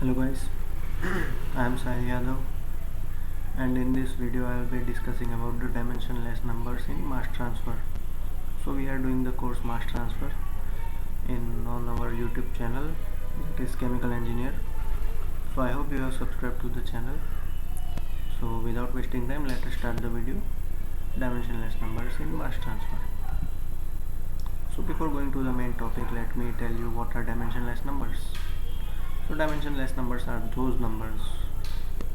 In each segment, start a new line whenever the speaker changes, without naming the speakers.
Hello guys, I am Sai Yadav, and in this video I will be discussing about the dimensionless numbers in mass transfer. So we are doing the course mass transfer on our YouTube channel, that is Chemical Engineer. So I hope you have subscribed to the channel. So without wasting time, let us start the video. Dimensionless numbers in mass transfer. So before going to the main topic, let me tell you what are dimensionless numbers. So dimensionless numbers are those numbers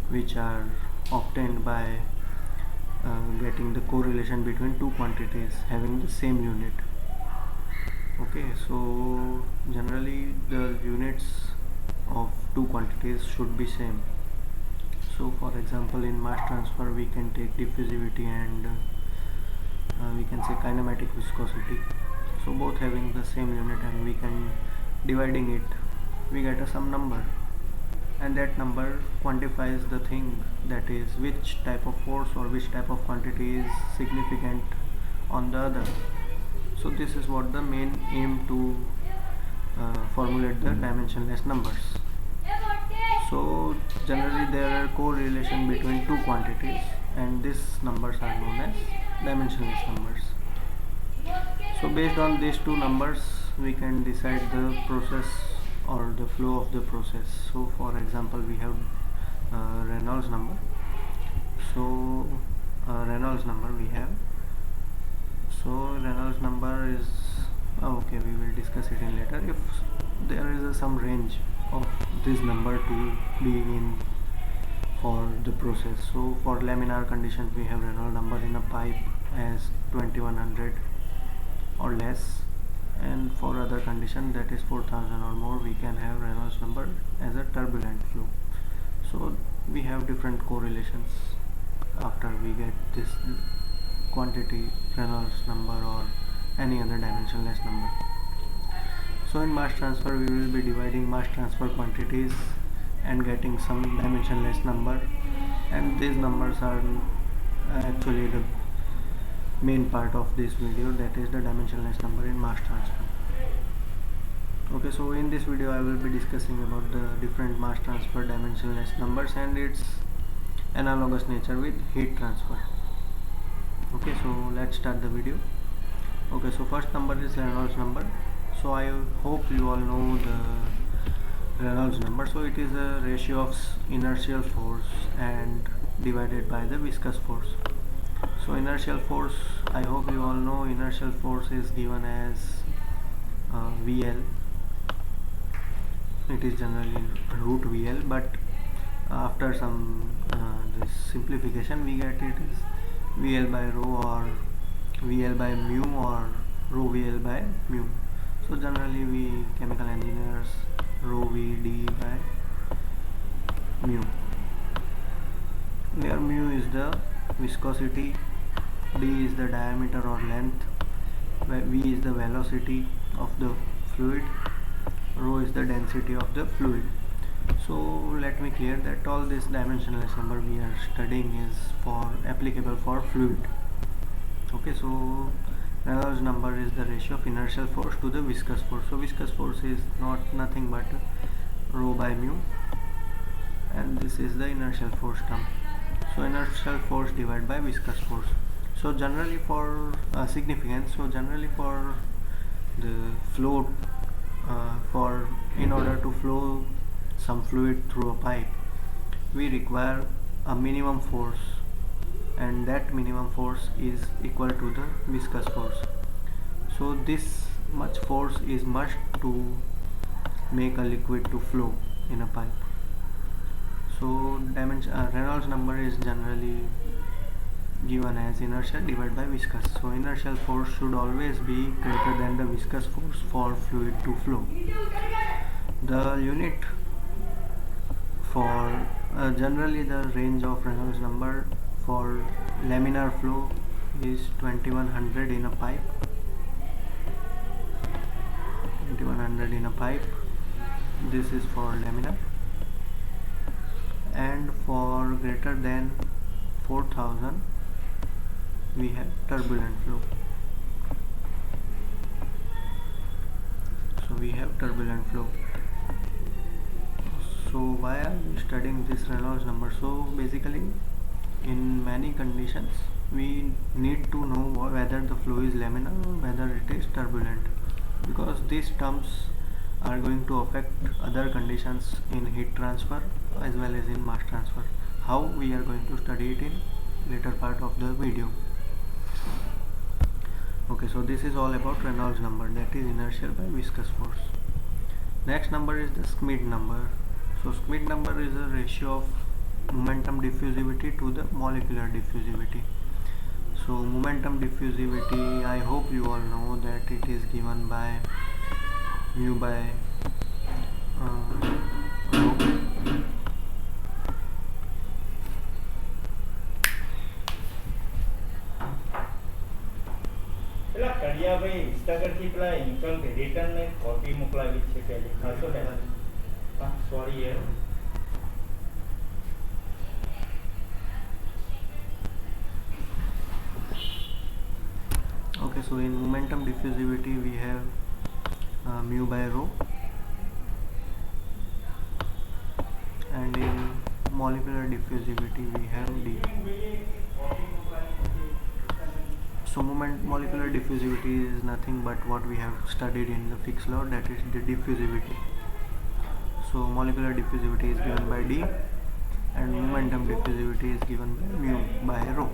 which are obtained by getting the correlation between two quantities having the same unit. Okay, so generally the units of two quantities should be same. So for example, in mass transfer we can take diffusivity and we can say kinematic viscosity. So both having the same unit, and we can dividing it, we get a some number, and that number quantifies the thing, that is which type of force or which type of quantity is significant on the other. So this is what the main aim to formulate the dimensionless numbers. So generally there are correlation between two quantities, and these numbers are known as dimensionless numbers. So based on these two numbers we can decide the process or the flow of the process. So for example, we have Reynolds number. So Reynolds number we have. So Reynolds number is okay, we will discuss it in later. If there is some range of this number to be in for the process. So for laminar conditions we have Reynolds number in a pipe as 2100 or less, and for other condition, that is 4000 or more, we can have Reynolds number as a turbulent flow. So we have different correlations after we get this quantity Reynolds number or any other dimensionless number. So in mass transfer we will be dividing mass transfer quantities and getting some dimensionless number, and these numbers are actually the main part of this video, that is the dimensionless number in mass transfer. Okay, so in this video I will be discussing about the different mass transfer dimensionless numbers and its analogous nature with heat transfer. Okay, so let's start the video. Okay, so first number is Reynolds number. So I hope you all know the Reynolds number. So it is a ratio of inertial force and divided by the viscous force. So inertial force, I hope you all know inertial force is given as VL. It is generally root VL, but after some this simplification we get it is VL by rho or VL by mu or rho VL by mu. So generally we chemical engineers rho V D by mu, where mu is the viscosity, d is the diameter or length, v is the velocity of the fluid, rho is the density of the fluid. So let me clear that all this dimensionless number we are studying is for applicable for fluid. Okay, so Reynolds number is the ratio of inertial force to the viscous force. So viscous force is nothing but rho by mu, and this is the inertial force term. So inertial force divided by viscous force. So generally for significance, so generally for the flow, for in order to flow some fluid through a pipe, we require a minimum force, and that minimum force is equal to the viscous force. So this much force is must to make a liquid to flow in a pipe. So Reynolds number is generally given as inertia divided by viscous. So inertial force should always be greater than the viscous force for fluid to flow. The unit for generally the range of Reynolds number for laminar flow is 2100 in a pipe. 2100 in a pipe. This is for laminar. And for greater than 4000 we have turbulent flow. So we have turbulent flow. So why are we studying this Reynolds number? So basically, in many conditions we need to know whether the flow is laminar or whether it is turbulent, because these terms are going to affect other conditions in heat transfer as well as in mass transfer. How we are going to study it in later part of the video. Okay, so this is all about Reynolds number, that is inertial by viscous force. Next number is the Schmidt number. So Schmidt number is a ratio of momentum diffusivity to the molecular diffusivity. So momentum diffusivity, I hope you all know that it is given by mu by rho.
પેલા કડિયાભાઈ વિસનગરથી પેલા income return ને copy મોકલાવી છે કે દેખાશો ને sorry યાર.
Okay, so in momentum diffusivity we have mu by rho, and in molecular diffusivity we have d. So molecular diffusivity is nothing but what we have studied in the Fick's law, that is the diffusivity. So molecular diffusivity is given by d and momentum diffusivity is given by mu by rho,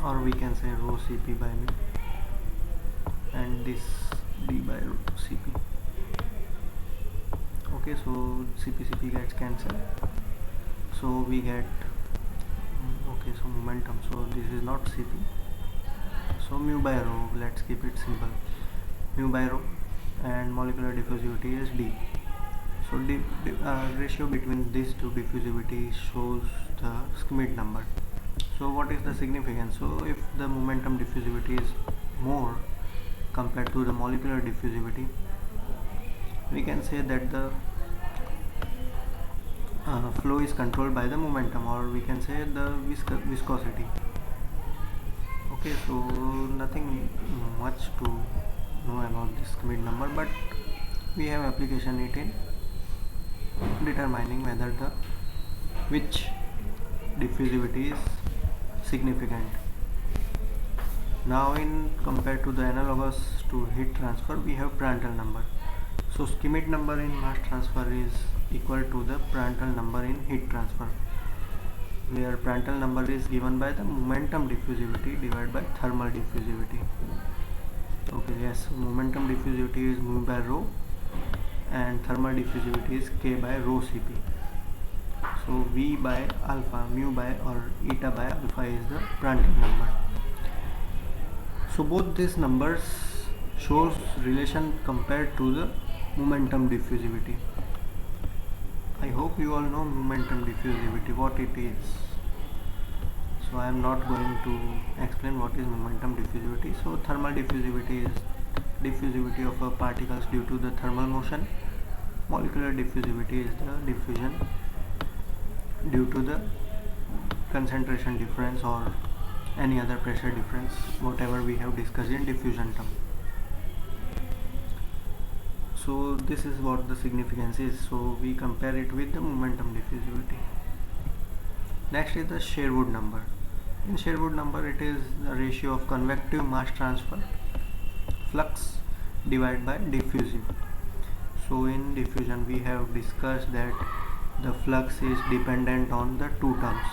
or we can say rho Cp by mu, and this d by rho Cp. Okay, so Cp gets cancelled, so we get okay, so momentum, so this is not Cp, so mu by rho, let's keep it simple, mu by rho, and molecular diffusivity is d. So ratio between these two diffusivity shows the Schmidt number. So what is the significance? So if the momentum diffusivity is more compared to the molecular diffusivity, we can say that the flow is controlled by the momentum, or we can say the viscosity. Okay, so nothing much to know about this Schmidt number, but we have application it in determining whether which diffusivity is significant. Now in compared to the analogous to heat transfer, we have Prandtl number. So Schmidt number in mass transfer is equal to the Prandtl number in heat transfer, where Prandtl number is given by the momentum diffusivity divided by thermal diffusivity. Okay, yes, momentum diffusivity is mu by rho and thermal diffusivity is k by rho Cp. So V by alpha, mu by or eta by alpha is the Prandtl number. So both these numbers shows relation compared to the momentum diffusivity. I hope you all know momentum diffusivity, what it is. So I am not going to explain what is momentum diffusivity. So thermal diffusivity is diffusivity of particles due to the thermal motion. Molecular diffusivity is the diffusion due to the concentration difference or any other pressure difference, whatever we have discussed in diffusion term. So this is what the significance is. So we compare it with the momentum diffusivity. Next is the Sherwood number. In Sherwood number, it is the ratio of convective mass transfer flux divided by diffusive. So in diffusion we have discussed that the flux is dependent on the two terms,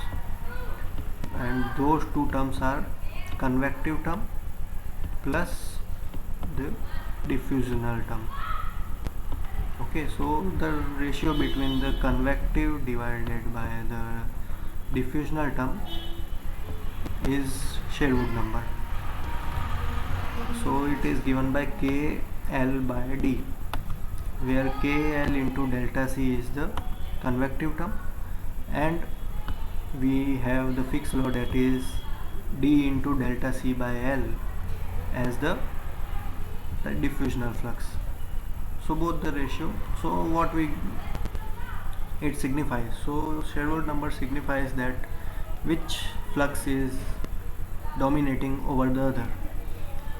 and those two terms are convective term plus the diffusional term. Okay, so the ratio between the convective divided by the diffusional term is Sherwood number. So it is given by KL by D, where KL into delta C is the convective term, and we have the Fick's law, that is D into delta C by L as the diffusional flux. So both the ratio, so what it signifies, so Sherwood number signifies that which flux is dominating over the other.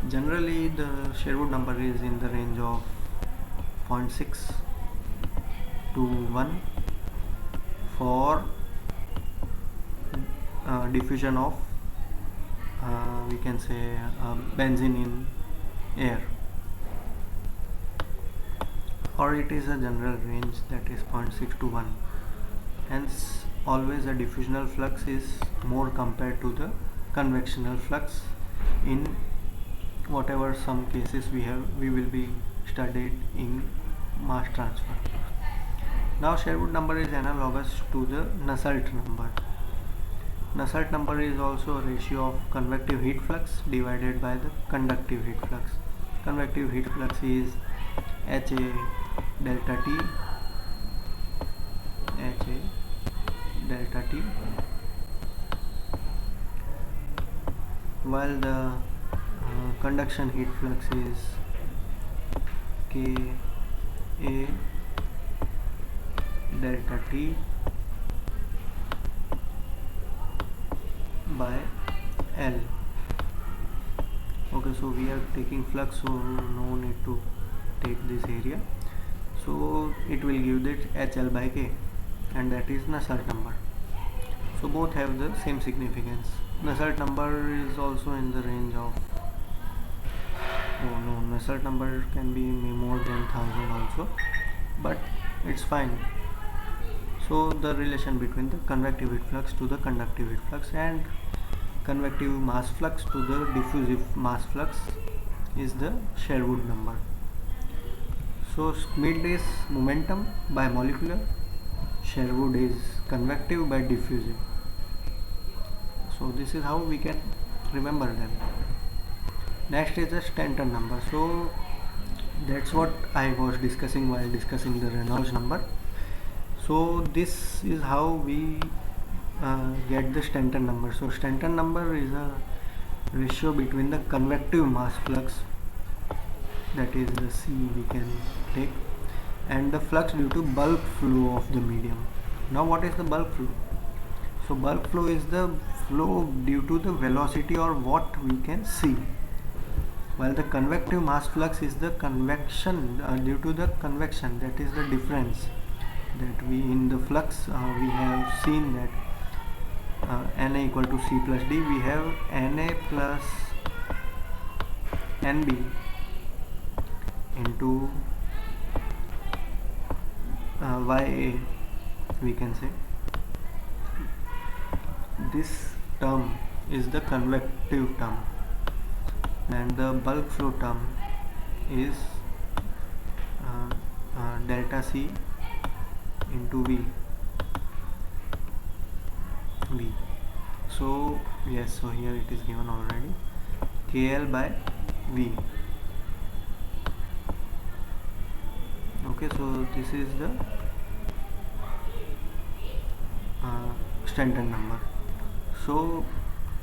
Generally the Sherwood number is in the range of 0.6 to 1 for diffusion of we can say benzene in air, or it is a general range that is 0.6 to 1. Hence always a diffusional flux is more compared to the convectional flux in whatever some cases we will be studied in mass transfer. Now Sherwood number is analogous to the Nusselt number. Nusselt number is also a ratio of convective heat flux divided by the conductive heat flux. Convective heat flux is HA delta T, HA delta T, while the conduction heat flux is K A delta T by L. Okay, so we are taking flux, so no need to take this area, so it will give that HL by K, and that is Nusselt number. So both have the same significance. Nusselt number is also in the range of Nusselt number can be more than 1000 also, but it's fine. So the relation between the convective heat flux to the conductive heat flux and convective mass flux to the diffusive mass flux is the Sherwood number. So Schmidt is momentum by molecular, Sherwood is convective by diffusive. So this is how we can remember them. Next is the Stanton number. So that's what I was discussing while discussing the Reynolds number. So this is how we get the Stanton number. So Stanton number is a ratio between the convective mass flux, that is the C we can take, and the flux due to bulk flow of the medium. Now what is the bulk flow? So bulk flow is the flow due to the velocity or what we can see, while the convective mass flux is the convection due to the convection, that is the difference that we in the flux we have seen that Na equal to C plus D, we have Na plus Nb into Ya, we can say. This term is the convective term and the bulk flow term is delta C into V. So yes, so here it is given already, KL by V. Okay, so this is the Stanton number. So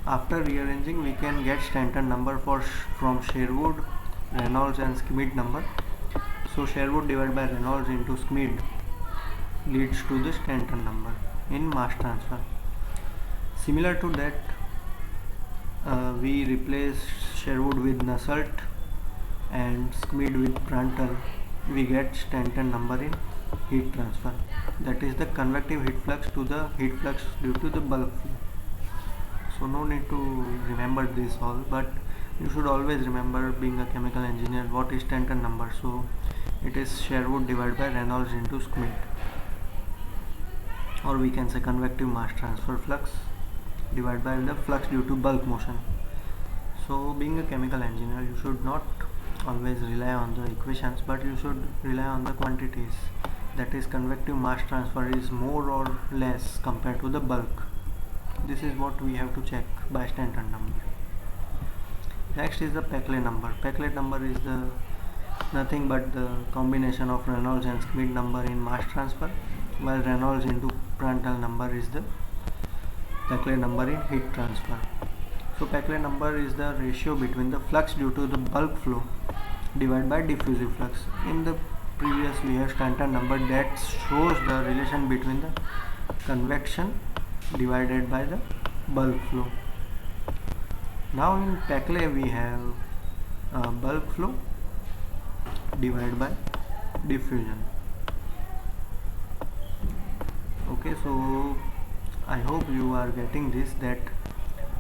after rearranging we can get Stanton number from Sherwood, Reynolds and Schmidt number. So Sherwood divided by Reynolds into Schmidt leads to the Stanton number in mass transfer. Similar to that, we replace Sherwood with Nusselt and Schmidt with Prandtl. We get Stanton number in heat transfer, that is the convective heat flux to the heat flux due to the bulk flow. So no need to remember this all, but you should always remember, being a chemical engineer, what is Stanton number. So it is Sherwood divided by Reynolds into Schmidt, or we can say convective mass transfer flux divided by the flux due to bulk motion. So being a chemical engineer, you should not always rely on the equations, but you should rely on the quantities, that is convective mass transfer is more or less compared to the bulk. This is what we have to check by Stanton number. Next is the Peclet number. Peclet number is the nothing but the combination of Reynolds and Schmidt number in mass transfer, while Reynolds into Prandtl number is the Peclet number in heat transfer. So Peclet number is the ratio between the flux due to the bulk flow divided by diffusive flux. In the previous we have Stanton number that shows the relation between the convection divided by the bulk flow. Now in Peclet we have bulk flow divided by diffusion. Okay, so I hope you are getting this, that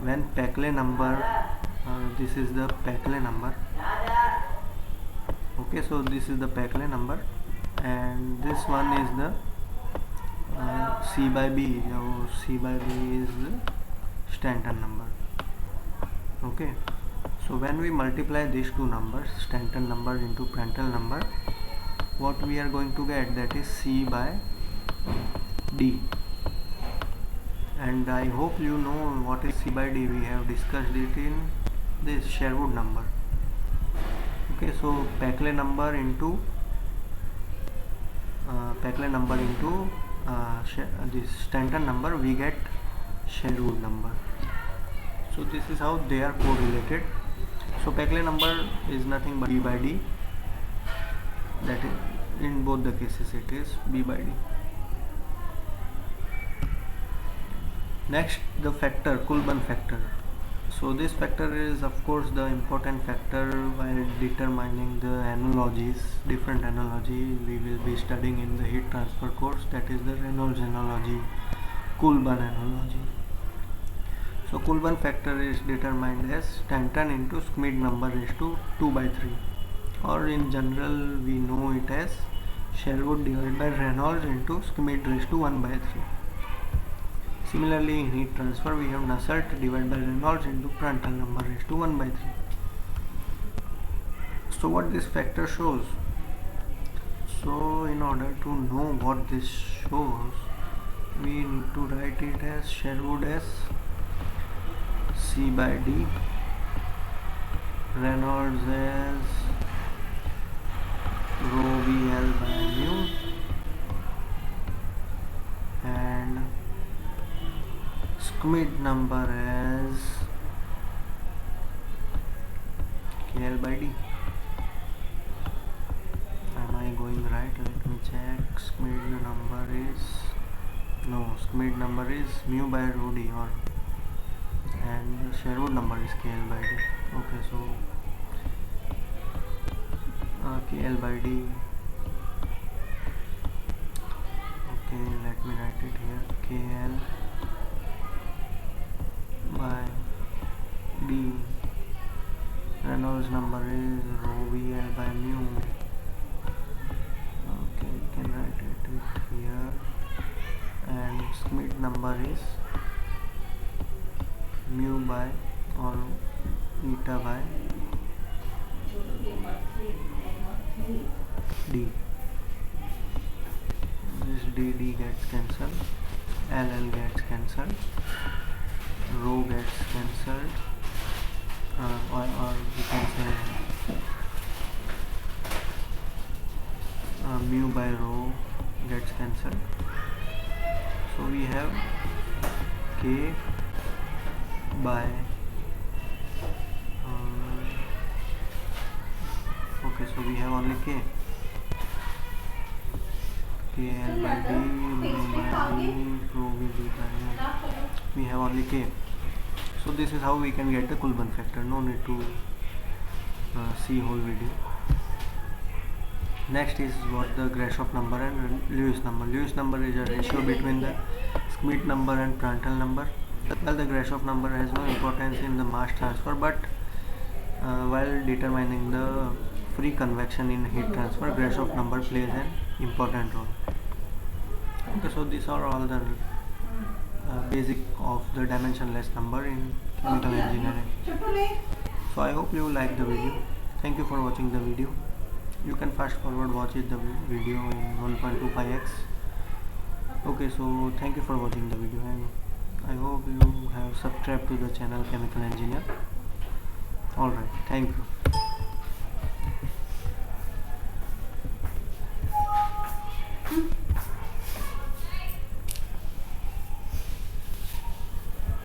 when Peclet number, this is the Peclet number. Okay, so this is the Peclet number, and this one is the C by B. So C by B is the Stanton number. Okay, so when we multiply these two numbers, Stanton number into Prandtl number, what we are going to get, that is C by D. And I hope you know what is C by D. We have discussed it in this Sherwood number. Okay, so Peclet number into this Stanton number, we get Sherwood number. So this is how they are correlated. So Peclet number is nothing but B by D. That is, in both the cases it is B by D. Next, the factor, Kuhlmann factor. So this factor is of course the important factor while determining the analogies, different analogy we will be studying in the heat transfer course, that is the Reynolds analogy, Kuhlmann analogy. So Kuhlmann factor is determined as Stanton into Schmidt number raised to 2 by 3, or in general we know it as Sherwood divided by Reynolds into Schmidt raised to 1 by 3. Similarly, in heat transfer we have Nusselt divided by Reynolds into Prandtl number raised to 1 by 3. So what this factor shows? So in order to know what this shows, we need to write it as Sherwood as C by D, Reynolds as rho VL by mu, and Schmidt number as KL by D. Am I going right? Let me check. Schmidt number is mu by rho D, or and Sherwood number is KL by D. Okay, so KL by D. Okay, let me write it here. KL by D. Reynolds number is rho VL by mu. Okay, we can write it here. And Schmidt number is mu by or eta by D. This D gets cancelled, LL gets cancelled, rho gets cancelled, or we can say mu by rho gets cancelled. So we have K by okay, so we have only K. KL by D, mu by D, rho will be by mu. We have only K. So this is how we can get the Kuhlmann factor. No need to see whole video. Next is what the Grashof number and Lewis number. Lewis number is a ratio between the Schmidt number and Prandtl number. Well, the Grashof number has no importance in the mass transfer, but while determining the free convection in heat transfer, Grashof number plays an important role. Okay, so these are all the basic of the dimensionless number in chemical engineering. So I hope you like the video. Thank you for watching the video. You can fast forward watch it the video in 1.25x. Okay, so thank you for watching the video, and I hope you have subscribed to the channel Chemical Engineer. Alright, thank you.